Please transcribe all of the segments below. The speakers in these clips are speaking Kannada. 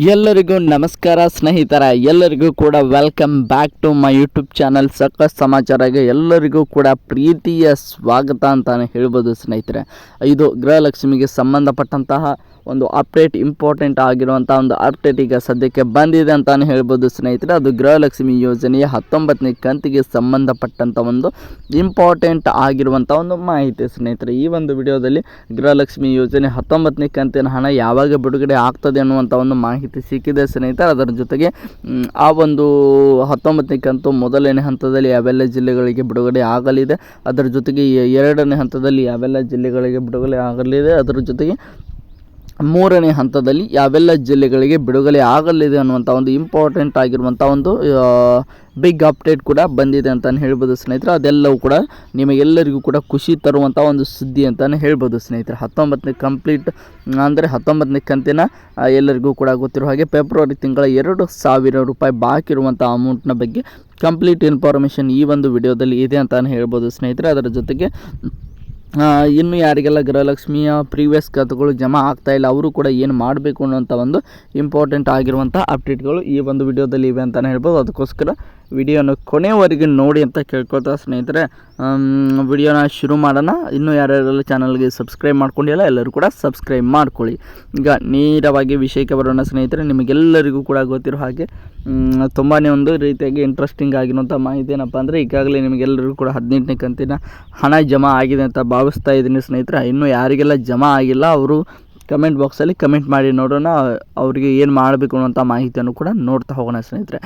ಎಲ್ಲರಿಗೂ ನಮಸ್ಕಾರ ಸ್ನೇಹಿತರ, ಎಲ್ಲರಿಗೂ ಕೂಡ welcome back to my YouTube channel ಸಖತ್ ಸಮಾಚಾರಗೆ ಎಲ್ಲರಿಗೂ ಕೂಡ ಪ್ರೀತಿಯ ಸ್ವಾಗತ ಅಂತಾನೆ ಹೇಳ್ಬೋದು ಸ್ನೇಹಿತರೆ. ಇದು ಗೃಹಲಕ್ಷ್ಮಿಗೆ ಸಂಬಂಧಪಟ್ಟಂತಹ ಒಂದು ಅಪ್ಡೇಟ್, ಇಂಪಾರ್ಟೆಂಟ್ ಆಗಿರುವಂಥ ಒಂದು ಅಪ್ಡೇಟ್ ಈಗ ಸದ್ಯಕ್ಕೆ ಬಂದಿದೆ ಅಂತಾನೆ ಹೇಳ್ಬೋದು ಸ್ನೇಹಿತರೆ. ಅದು ಗೃಹಲಕ್ಷ್ಮಿ ಯೋಜನೆಯ 19ನೇ ಕಂತಿಗೆ ಸಂಬಂಧಪಟ್ಟಂಥ ಒಂದು ಇಂಪಾರ್ಟೆಂಟ್ ಆಗಿರುವಂಥ ಒಂದು ಮಾಹಿತಿ ಸ್ನೇಹಿತರೆ. ಈ ಒಂದು ವಿಡಿಯೋದಲ್ಲಿ ಗೃಹಲಕ್ಷ್ಮಿ ಯೋಜನೆ 19ನೇ ಕಂತಿನ ಹಣ ಯಾವಾಗ ಬಿಡುಗಡೆ ಆಗ್ತದೆ ಅನ್ನುವಂಥ ಒಂದು ಮಾಹಿತಿ ಸಿಕ್ಕಿದೆ ಸ್ನೇಹಿತರೆ. ಅದರ ಜೊತೆಗೆ ಆ ಒಂದು 19ನೇ ಕಂತು ಮೊದಲನೇ ಹಂತದಲ್ಲಿ ಯಾವೆಲ್ಲ ಜಿಲ್ಲೆಗಳಿಗೆ ಬಿಡುಗಡೆ ಆಗಲಿದೆ, ಅದರ ಜೊತೆಗೆ ಎರಡನೇ ಹಂತದಲ್ಲಿ ಯಾವೆಲ್ಲ ಜಿಲ್ಲೆಗಳಿಗೆ ಬಿಡುಗಡೆ ಆಗಲಿದೆ, ಅದರ ಜೊತೆಗೆ ಮೂರನೇ ಹಂತದಲ್ಲಿ ಯಾವೆಲ್ಲ ಜಿಲ್ಲೆಗಳಿಗೆ ಬಿಡುಗಡೆ ಆಗಲಿದೆ ಅನ್ನುವಂಥ ಒಂದು ಇಂಪಾರ್ಟೆಂಟ್ ಆಗಿರುವಂಥ ಒಂದು ಬಿಗ್ ಅಪ್ಡೇಟ್ ಕೂಡ ಬಂದಿದೆ ಅಂತಲೇ ಹೇಳ್ಬೋದು ಸ್ನೇಹಿತರೆ. ಅದೆಲ್ಲವೂ ಕೂಡ ನಿಮಗೆಲ್ಲರಿಗೂ ಕೂಡ ಖುಷಿ ತರುವಂಥ ಒಂದು ಸುದ್ದಿ ಅಂತಲೇ ಹೇಳ್ಬೋದು ಸ್ನೇಹಿತರೆ. 19ನೇ ಕಂಪ್ಲೀಟ್ ಅಂದರೆ 19ನೇ ಕಂತಿನ ಎಲ್ಲರಿಗೂ ಕೂಡ ಗೊತ್ತಿರೋ ಹಾಗೆ ಫೆಬ್ರವರಿ ತಿಂಗಳ 2,000 ರೂಪಾಯಿ ಬಾಕಿ ಇರುವಂಥ ಅಮೌಂಟ್ನ ಬಗ್ಗೆ ಕಂಪ್ಲೀಟ್ ಇನ್ಫಾರ್ಮೇಷನ್ ಈ ಒಂದು ವಿಡಿಯೋದಲ್ಲಿ ಇದೆ ಅಂತಲೇ ಹೇಳ್ಬೋದು ಸ್ನೇಹಿತರೆ. ಅದರ ಜೊತೆಗೆ ಇನ್ನು ಯಾರಿಗೆಲ್ಲ ಗೃಹಲಕ್ಷ್ಮಿಯ ಪ್ರೀವಿಯಸ್ ಖಾತೆಗಳು ಜಮಾ ಆಗ್ತಾಯಿಲ್ಲ ಅವರು ಕೂಡ ಏನು ಮಾಡಬೇಕು ಅನ್ನೋಂಥ ಒಂದು ಇಂಪಾರ್ಟೆಂಟ್ ಆಗಿರುವಂಥ ಅಪ್ಡೇಟ್ಗಳು ಈ ಒಂದು ವಿಡಿಯೋದಲ್ಲಿ ಇವೆ ಅಂತಲೇ ಹೇಳ್ಬೋದು. ಅದಕ್ಕೋಸ್ಕರ ವಿಡಿಯೋನ ಕೊನೆಯವರೆಗೆ ನೋಡಿ ಅಂತ ಕೇಳ್ಕೊಳ್ತಾ ಸ್ನೇಹಿತರೆ, ವಿಡಿಯೋನ ಶುರು ಮಾಡೋಣ. ಇನ್ನೂ ಯಾರ್ಯಾರೆಲ್ಲ ಚಾನಲ್ಗೆ ಸಬ್ಸ್ಕ್ರೈಬ್ ಮಾಡ್ಕೊಂಡಿಲ್ಲ ಎಲ್ಲರೂ ಕೂಡ ಸಬ್ಸ್ಕ್ರೈಬ್ ಮಾಡ್ಕೊಳ್ಳಿ. ಈಗ ನೇರವಾಗಿ ವಿಷಯಕ್ಕೆ ಬರೋಣ ಸ್ನೇಹಿತರೆ. ನಿಮಗೆಲ್ಲರಿಗೂ ಕೂಡ ಗೊತ್ತಿರೋ ಹಾಗೆ ತುಂಬಾ ಒಂದು ರೀತಿಯಾಗಿ ಇಂಟ್ರೆಸ್ಟಿಂಗ್ ಆಗಿರುವಂಥ ಮಾಹಿತಿ ಏನಪ್ಪ ಅಂದರೆ, ಈಗಾಗಲೇ ನಿಮಗೆಲ್ಲರಿಗೂ ಕೂಡ 18ನೇ ಕಂತಿನ ಹಣ ಜಮಾ ಆಗಿದೆ ಅಂತ ಭಾವಿಸ್ತಾ ಇದ್ದೀನಿ ಸ್ನೇಹಿತರೆ. ಇನ್ನೂ ಯಾರಿಗೆಲ್ಲ ಜಮಾ ಆಗಿಲ್ಲ ಅವರು ಕಮೆಂಟ್ ಬಾಕ್ಸಲ್ಲಿ ಕಮೆಂಟ್ ಮಾಡಿ ನೋಡೋಣ, ಅವರಿಗೆ ಏನು ಮಾಡಬೇಕು ಅನ್ನೋಂಥ ಮಾಹಿತಿಯನ್ನು ಕೂಡ ನೋಡ್ತಾ ಹೋಗೋಣ ಸ್ನೇಹಿತರೆ.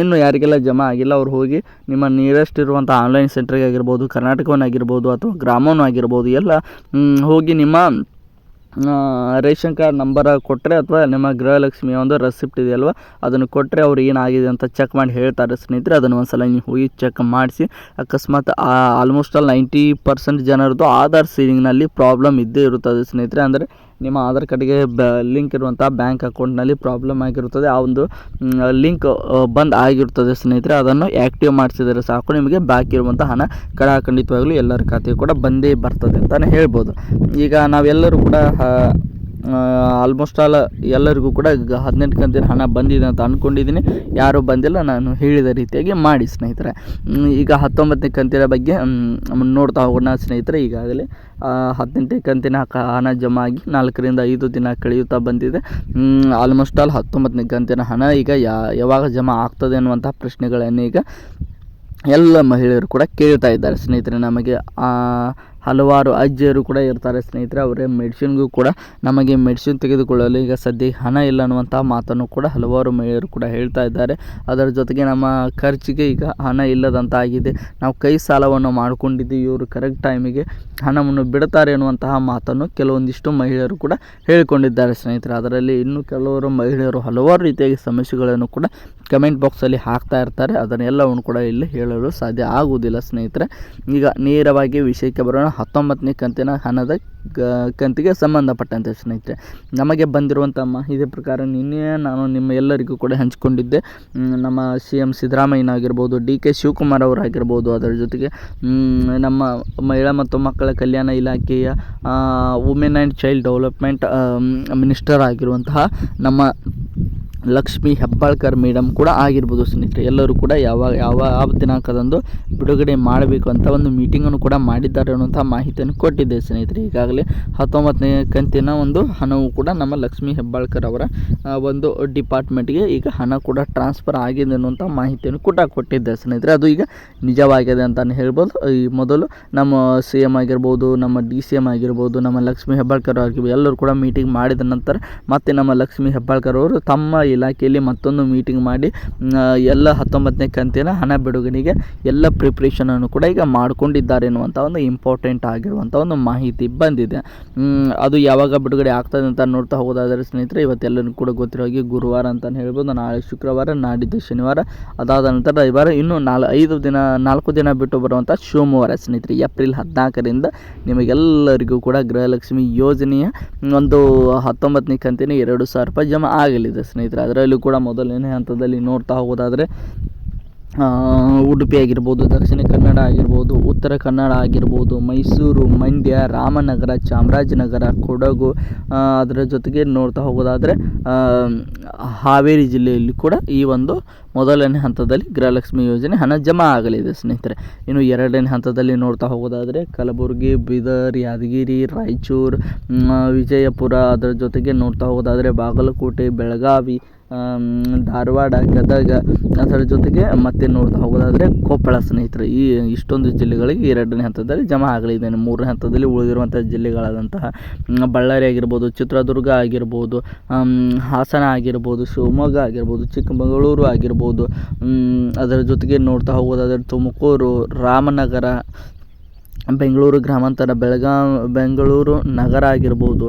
ಇನ್ನು ಯಾರಿಗೆಲ್ಲ ಜಮಾ ಆಗಿಲ್ಲ ಅವರು ಹೋಗಿ ನಿಮ್ಮ ನಿಯರೆಸ್ಟ್ ಇರುವಂಥ ಆನ್ಲೈನ್ ಸೆಂಟ್ರಿಗೆ ಆಗಿರ್ಬೋದು, ಕರ್ನಾಟಕವನ್ನಾಗಿರ್ಬೋದು ಅಥವಾ ಗ್ರಾಮವೂ ಆಗಿರ್ಬೋದು, ಎಲ್ಲ ಹೋಗಿ ನಿಮ್ಮ ರೇಷನ್ ಕಾರ್ಡ್ ನಂಬರ್ ಕೊಟ್ಟರೆ ಅಥವಾ ನಿಮ್ಮ ಗೃಹಲಕ್ಷ್ಮಿಯ ಒಂದು ರೆಸಿಪ್ಟ್ ಇದೆಯಲ್ವ ಅದನ್ನು ಕೊಟ್ಟರೆ ಅವ್ರು ಏನಾಗಿದೆ ಅಂತ ಚೆಕ್ ಮಾಡಿ ಹೇಳ್ತಾರೆ ಸ್ನೇಹಿತರೆ. ಅದನ್ನು ಒಂದು ಸಲ ನೀವು ಹೋಗಿ ಚೆಕ್ ಮಾಡಿಸಿ. ಅಕಸ್ಮಾತ್ ಆಲ್ಮೋಸ್ಟ್ ಆಲ್ 90% ಜನರದ್ದು ಆಧಾರ್ ಸೀಡಿಂಗ್ನಲ್ಲಿ ಪ್ರಾಬ್ಲಮ್ ಇದ್ದೇ ಇರುತ್ತದೆ ಸ್ನೇಹಿತರೆ. ಅಂದರೆ ನಿಮ್ಮ ಆಧಾರ್ ಕಾರ್ಡ್ಗೆ ಲಿಂಕ್ ಇರುವಂಥ ಬ್ಯಾಂಕ್ ಅಕೌಂಟ್ನಲ್ಲಿ ಪ್ರಾಬ್ಲಮ್ ಆಗಿರುತ್ತದೆ, ಆ ಒಂದು ಲಿಂಕ್ ಬಂದ್ ಆಗಿರುತ್ತದೆ ಸ್ನೇಹಿತರೆ. ಅದನ್ನು ಆ್ಯಕ್ಟಿವ್ ಮಾಡಿಸಿದರೆ ಸಾಕು, ನಿಮಗೆ ಬಾಕಿ ಇರುವಂಥ ಹಣ ಖಂಡಿತವಾಗಲೂ ಎಲ್ಲರ ಖಾತೆಗೂ ಕೂಡ ಬಂದೇ ಬರ್ತದೆ ಅಂತಲೇ ಹೇಳ್ಬೋದು. ಈಗ ನಾವೆಲ್ಲರೂ ಕೂಡ ಆಲ್ಮೋಸ್ಟ್ ಆಲ್ ಎಲ್ಲರಿಗೂ ಕೂಡ 18 ಕಂತಿನ ಹಣ ಬಂದಿದೆ ಅಂತ ಅಂದ್ಕೊಂಡಿದ್ದೀನಿ. ಯಾರೂ ಬಂದಿಲ್ಲ, ನಾನು ಹೇಳಿದ ರೀತಿಯಾಗಿ ಮಾಡಿ ಸ್ನೇಹಿತರೆ. ಈಗ 19ನೇ ಕಂತಿನ ಬಗ್ಗೆ ನೋಡ್ತಾ ಹೋಗೋಣ ಸ್ನೇಹಿತರೆ. ಈಗಾಗಲೇ 18ನೇ ಕಂತಿನ ಹಣ ಜಮಾ ಆಗಿ 4 ರಿಂದ 5 ದಿನ ಕಳೆಯುತ್ತಾ ಬಂದಿದೆ. ಆಲ್ಮೋಸ್ಟ್ ಆಲ್ 19ನೇ ಕಂತಿನ ಹಣ ಈಗ ಯಾವಾಗ ಜಮಾ ಆಗ್ತದೆ ಅನ್ನುವಂಥ ಪ್ರಶ್ನೆಗಳನ್ನು ಈಗ ಎಲ್ಲ ಮಹಿಳೆಯರು ಕೂಡ ಕೇಳ್ತಾ ಇದ್ದಾರೆ ಸ್ನೇಹಿತರೆ. ನಮಗೆ ಹಲವಾರು ಅಜ್ಜಿಯರು ಕೂಡ ಇರ್ತಾರೆ ಸ್ನೇಹಿತರೆ, ಅವರೇ ಮೆಡಿಸಿನ್ಗೂ ಕೂಡ ನಮಗೆ ಮೆಡಿಸಿನ್ ತೆಗೆದುಕೊಳ್ಳಲು ಈಗ ಸದ್ಯ ಹಣ ಇಲ್ಲ ಅನ್ನುವಂಥ ಮಾತನ್ನು ಕೂಡ ಹಲವಾರು ಮಹಿಳೆಯರು ಕೂಡ ಹೇಳ್ತಾ ಇದ್ದಾರೆ. ಅದರ ಜೊತೆಗೆ ನಮ್ಮ ಖರ್ಚಿಗೆ ಈಗ ಹಣ ಇಲ್ಲದಂತ ಆಗಿದೆ, ನಾವು ಕೈ ಸಾಲವನ್ನು ಮಾಡಿಕೊಂಡಿದ್ದೀವಿ, ಇವರು ಕರೆಕ್ಟ್ ಟೈಮಿಗೆ ಹಣವನ್ನು ಬಿಡ್ತಾರೆ ಅನ್ನುವಂತಹ ಮಾತನ್ನು ಕೆಲವೊಂದಿಷ್ಟು ಮಹಿಳೆಯರು ಕೂಡ ಹೇಳಿಕೊಂಡಿದ್ದಾರೆ ಸ್ನೇಹಿತರೆ. ಅದರಲ್ಲಿ ಇನ್ನೂ ಕೆಲವರು ಮಹಿಳೆಯರು ಹಲವಾರು ರೀತಿಯಾಗಿ ಸಮಸ್ಯೆಗಳನ್ನು ಕೂಡ ಕಮೆಂಟ್ ಬಾಕ್ಸಲ್ಲಿ ಹಾಕ್ತಾ ಇರ್ತಾರೆ. ಅದನ್ನೆಲ್ಲವನ್ನು ಕೂಡ ಇಲ್ಲಿ ಹೇಳಲು ಸಾಧ್ಯ ಆಗುವುದಿಲ್ಲ ಸ್ನೇಹಿತರೆ. ಈಗ ನೇರವಾಗಿ ವಿಷಯಕ್ಕೆ ಬರೋಣ. 19ನೇ ಕಂತಿನ ಹಣದ ಕಂತಿಗೆ ಸಂಬಂಧಪಟ್ಟಂತೆ ಸ್ನೇಹಿತರೆ, ನಮಗೆ ಬಂದಿರುವಂಥ ಮಾಹಿತಿ ಪ್ರಕಾರ ನಿನ್ನೆ ನಾನು ನಿಮ್ಮ ಎಲ್ಲರಿಗೂ ಕೂಡ ಹಂಚಿಕೊಂಡಿದ್ದೆ. ನಮ್ಮ CM ಸಿದ್ದರಾಮಯ್ಯನಾಗಿರ್ಬೋದು, DK ಶಿವಕುಮಾರ್ ಅವರಾಗಿರ್ಬೋದು, ಅದರ ಜೊತೆಗೆ ನಮ್ಮ ಮಹಿಳಾ ಮತ್ತು ಮಕ್ಕಳ ಕಲ್ಯಾಣ ಇಲಾಖೆಯ women and child development minister ಆಗಿರುವಂತಹ ನಮ್ಮ ಲಕ್ಷ್ಮಿ ಹೆಬ್ಬಾಳ್ಕರ್ ಮೇಡಮ್ ಕೂಡ ಆಗಿರ್ಬೋದು ಸ್ನೇಹಿತರೆ. ಎಲ್ಲರೂ ಕೂಡ ಯಾವ ದಿನಾಂಕದಂದು ಬಿಡುಗಡೆ ಮಾಡಬೇಕು ಅಂತ ಒಂದು ಮೀಟಿಂಗನ್ನು ಕೂಡ ಮಾಡಿದ್ದಾರೆ ಅನ್ನುವಂಥ ಮಾಹಿತಿಯನ್ನು ಕೊಟ್ಟಿದ್ದೆ ಸ್ನೇಹಿತರೆ. ಈಗಾಗಲೇ 19ನೇ ಕಂತಿನ ಒಂದು ಹಣವು ಕೂಡ ನಮ್ಮ ಲಕ್ಷ್ಮಿ ಹೆಬ್ಬಾಳ್ಕರ್ ಅವರ ಒಂದು ಡಿಪಾರ್ಟ್ಮೆಂಟ್ಗೆ ಈಗ ಹಣ ಕೂಡ ಟ್ರಾನ್ಸ್ಫರ್ ಆಗಿದೆ ಅನ್ನುವಂಥ ಮಾಹಿತಿಯನ್ನು ಕೂಡ ಕೊಟ್ಟಿದ್ದೆ ಸ್ನೇಹಿತರೆ. ಅದು ಈಗ ನಿಜವಾಗಿದೆ ಅಂತಲೇ ಹೇಳ್ಬೋದು. ಈ ಮೊದಲು ನಮ್ಮ CM ಆಗಿರ್ಬೋದು, ನಮ್ಮ DCM ಆಗಿರ್ಬೋದು, ನಮ್ಮ ಲಕ್ಷ್ಮಿ ಹೆಬ್ಬಾಳ್ಕರ್ ಆಗಿರ್ಬೋದು, ಎಲ್ಲರೂ ಕೂಡ ಮೀಟಿಂಗ್ ಮಾಡಿದ ನಂತರ ಮತ್ತೆ ನಮ್ಮ ಲಕ್ಷ್ಮಿ ಹೆಬ್ಬಾಳ್ಕರ್ ಅವರು ತಮ್ಮ ಇಲಾಖೆಯಲ್ಲಿ ಮತ್ತೊಂದು ಮೀಟಿಂಗ್ ಮಾಡಿ ಎಲ್ಲ 19ನೇ ಕಂತಿನ ಹಣ ಬಿಡುಗಡೆಗೆ ಎಲ್ಲ ಪ್ರಿಪ್ರೇಷನನ್ನು ಕೂಡ ಈಗ ಮಾಡಿಕೊಂಡಿದ್ದಾರೆ ಎನ್ನುವಂಥ ಒಂದು ಇಂಪಾರ್ಟೆಂಟ್ ಆಗಿರುವಂಥ ಒಂದು ಮಾಹಿತಿ ಬಂದಿದೆ. ಅದು ಯಾವಾಗ ಬಿಡುಗಡೆ ಆಗ್ತದೆ ಅಂತ ನೋಡ್ತಾ ಹೋಗೋದಾದರೆ ಸ್ನೇಹಿತರೆ, ಇವತ್ತೆಲ್ಲರೂ ಕೂಡ ಗೊತ್ತಿರೋ ಹಾಗೆ ಗುರುವಾರ ಅಂತಲೇ ಹೇಳ್ಬೋದು, ನಾಳೆ ಶುಕ್ರವಾರ, ನಾಡಿದ್ದು ಶನಿವಾರ, ಅದಾದ ನಂತರ ರವಿವಾರ, ಇನ್ನು 4 ದಿನ ಬಿಟ್ಟು ಬರುವಂಥ ಸೋಮವಾರ ಸ್ನೇಹಿತರೆ, ಏಪ್ರಿಲ್ 14ರಿಂದ ನಿಮಗೆಲ್ಲರಿಗೂ ಕೂಡ ಗೃಹಲಕ್ಷ್ಮಿ ಯೋಜನೆಯ ಒಂದು 19ನೇ ಕಂತಿನ 2,000 ರೂಪಾಯಿ ಜಮಾ ಆಗಲಿದೆ ಸ್ನೇಹಿತರೆ. ಅದರಲ್ಲೂ ಕೂಡ ಮೊದಲನೇ ಹಂತದಲ್ಲಿ ನೋಡ್ತಾ ಹೋಗೋದಾದರೆ ಉಡುಪಿ ಆಗಿರ್ಬೋದು, ದಕ್ಷಿಣ ಕನ್ನಡ ಆಗಿರ್ಬೋದು, ಉತ್ತರ ಕನ್ನಡ ಆಗಿರ್ಬೋದು, ಮೈಸೂರು, ಮಂಡ್ಯ, ರಾಮನಗರ, ಚಾಮರಾಜನಗರ, ಕೊಡಗು, ಅದರ ಜೊತೆಗೆ ನೋಡ್ತಾ ಹೋಗೋದಾದರೆ ಹಾವೇರಿ ಜಿಲ್ಲೆಯಲ್ಲಿ ಕೂಡ ಈ ಒಂದು ಮೊದಲನೇ ಹಂತದಲ್ಲಿ ಗೃಹಲಕ್ಷ್ಮಿ ಯೋಜನೆ ಹಣ ಜಮಾ ಆಗಲಿದೆ ಸ್ನೇಹಿತರೆ. ಇನ್ನು ಎರಡನೇ ಹಂತದಲ್ಲಿ ನೋಡ್ತಾ ಹೋಗೋದಾದರೆ ಕಲಬುರಗಿ, ಬೀದರ್, ಯಾದಗಿರಿ, ರಾಯಚೂರು, ವಿಜಯಪುರ, ಅದರ ಜೊತೆಗೆ ನೋಡ್ತಾ ಹೋಗೋದಾದರೆ ಬಾಗಲಕೋಟೆ, ಬೆಳಗಾವಿ, ಧಾರವಾಡ, ಗದಗ, ಅದರ ಜೊತೆಗೆ ಮತ್ತೆ ನೋಡ್ತಾ ಹೋಗೋದಾದರೆ ಕೊಪ್ಪಳ ಸ್ನೇಹಿತರೆ. ಈ ಇಷ್ಟೊಂದು ಜಿಲ್ಲೆಗಳಿಗೆ ಎರಡನೇ ಹಂತದಲ್ಲಿ ಜಮಾ ಆಗಲಿದೆ. ಮೂರನೇ ಹಂತದಲ್ಲಿ ಉಳಿದಿರುವಂಥ ಜಿಲ್ಲೆಗಳಾದಂತಹ ಬಳ್ಳಾರಿ ಆಗಿರ್ಬೋದು, ಚಿತ್ರದುರ್ಗ ಆಗಿರ್ಬೋದು, ಹಾಸನ ಆಗಿರ್ಬೋದು, ಶಿವಮೊಗ್ಗ ಆಗಿರ್ಬೋದು, ಚಿಕ್ಕಮಗಳೂರು ಆಗಿರ್ಬೋದು, ಅದರ ಜೊತೆಗೆ ನೋಡ್ತಾ ಹೋಗೋದಾದರೆ ತುಮಕೂರು, ರಾಮನಗರ, ಬೆಂಗಳೂರು ಗ್ರಾಮಾಂತರ, ಬೆಂಗಳೂರು ನಗರ ಆಗಿರ್ಬೋದು,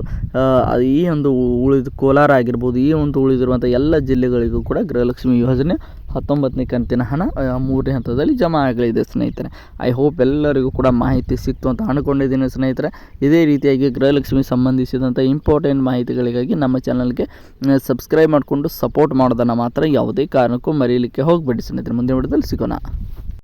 ಈ ಒಂದು ಕೋಲಾರ ಆಗಿರ್ಬೋದು, ಈ ಒಂದು ಉಳಿದಿರುವಂಥ ಎಲ್ಲ ಜಿಲ್ಲೆಗಳಿಗೂ ಕೂಡ ಗೃಹಲಕ್ಷ್ಮಿ ಯೋಜನೆ 19ನೇ ಕಂತಿನ ಹಣ 3ನೇ ಹಂತದಲ್ಲಿ ಜಮಾ ಆಗಲಿದೆ ಸ್ನೇಹಿತರೆ. ಐ ಹೋಪ್ ಎಲ್ಲರಿಗೂ ಕೂಡ ಮಾಹಿತಿ ಸಿಕ್ತು ಅಂತ ಅಂದ್ಕೊಂಡಿದ್ದೀನಿ ಸ್ನೇಹಿತರೆ. ಇದೇ ರೀತಿಯಾಗಿ ಗೃಹಲಕ್ಷ್ಮಿ ಸಂಬಂಧಿಸಿದಂಥ ಇಂಪಾರ್ಟೆಂಟ್ ಮಾಹಿತಿಗಳಿಗಾಗಿ ನಮ್ಮ ಚಾನಲ್ಗೆ ಸಬ್ಸ್ಕ್ರೈಬ್ ಮಾಡಿಕೊಂಡು ಸಪೋರ್ಟ್ ಮಾಡೋದನ್ನು ಮಾತ್ರ ಯಾವುದೇ ಕಾರಣಕ್ಕೂ ಮರೀಲಿಕ್ಕೆ ಹೋಗಬೇಡಿ ಸ್ನೇಹಿತರೆ. ಮುಂದಿನ ವಿಡಿಯೋದಲ್ಲಿ ಸಿಗೋಣ.